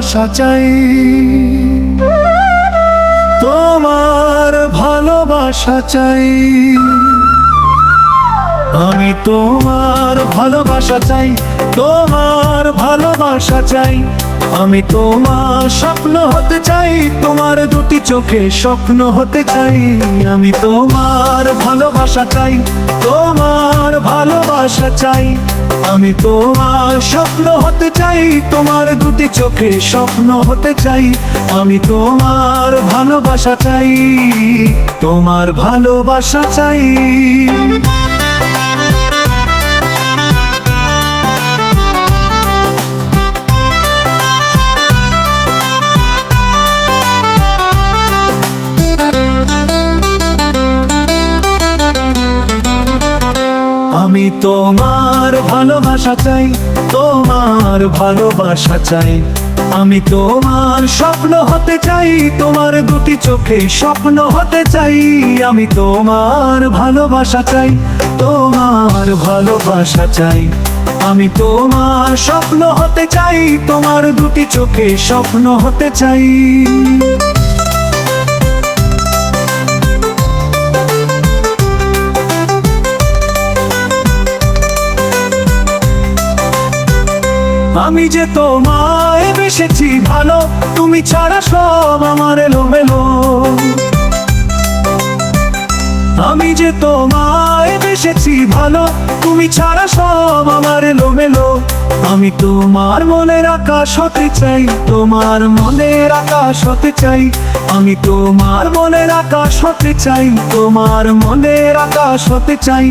ভালোবাসা চাই, তোমার ভালোবাসা চাই। আমি তোমার ভালোবাসা চাই, তোমার ভালোবাসা চাই। আমি তোমার স্বপ্ন হতে চাই, তোমার দুটি চোখে স্বপ্ন হতে চাই। আমি তোমার ভালোবাসা চাই, তোমার ভালোবাসা চাই। আমি তোমার স্বপ্ন হতে চাই, তোমার দুটি চোখে স্বপ্ন হতে চাই। আমি তোমার ভালোবাসা চাই, তোমার ভালোবাসা চাই। আমি তোমার ভালোবাসা চাই, তোমার ভালোবাসা চাই। আমি তোমার স্বপ্ন হতে চাই, তোমার দুটি চোখে স্বপ্ন হতে চাই। আমি তোমার ভালোবাসা চাই, তোমার ভালোবাসা চাই। আমি তোমার স্বপ্ন হতে চাই, তোমার দুটি চোখে স্বপ্ন হতে চাই। আমি যে তোমায় বেসেছি ভালো, তুমি ছাড়া সব আমার এলোমেলো। আমি যে তোমায় বেসেছি ভালো, তুমি ছাড়া সব আমার এলোমেলো। আমি তোমার মনের আকাশ হতে চাই, তোমার মনের আকাশ হতে চাই। আমি তোমার মনের আকাশ হতে চাই, তোমার মনের আকাশ হতে চাই।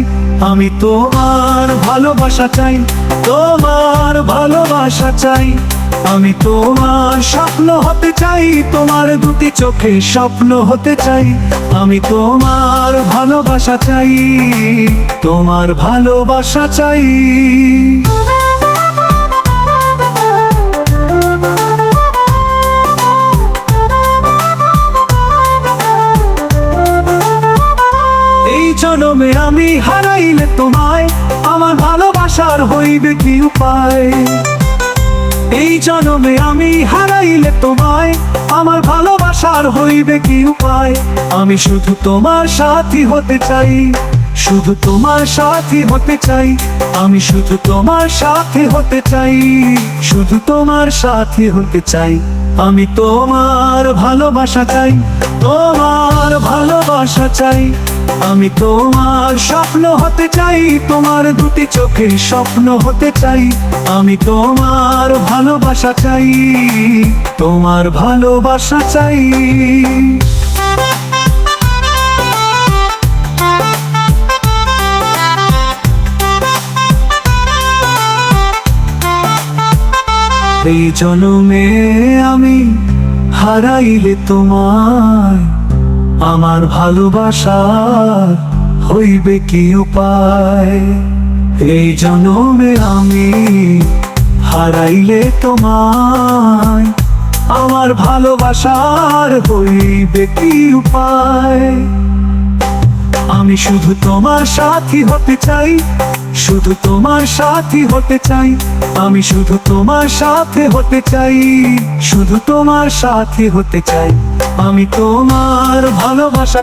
আমি তোমার ভালোবাসা চাই, তোমার ভালোবাসা চাই। আমি তোমার স্বপ্ন হতে চাই, তোমার দুটি চোখে স্বপ্ন হতে চাই। আমি তোমার ভালোবাসা চাই, তোমার ভালোবাসা চাই। এই জনমে আমি হারাইলে তোমায়, আমার ভালোবাসার হইবে কি উপায়? এই জনমে আমি হারাইলে তোমায়, আমার ভালোবাসার হইবে কি উপায়? আমি শুধু তোমার সাথী হতে চাই, শুধু তোমার সাথী হতে চাই। আমি শুধু তোমার সাথে হতে চাই, শুধু তোমার সাথে হতে চাই। আমি তোমার ভালোবাসা চাই, তোমার ভালোবাসা চাই। আমি তোমার স্বপ্ন হতে চাই, তোমার দুটি চোখে স্বপ্ন হতে চাই। আমি তোমার ভালোবাসা চাই, তোমার ভালোবাসা চাই। এই জনমে আমি হারাইলে তোমায়, আমার ভালোবাসার হইবে কি উপায়? এই জনমে আমি হারাইলে তোমায়, আমার ভালোবাসার হইবে কি উপায়? আমি শুধু তোমার সাথী হতে চাই, শুধু তোমার সাথী হতে চাই। আমি শুধু তোমার সাথে হতে চাই, শুধু তোমার সাথে হতে চাই। আমি তোমার ভালোবাসা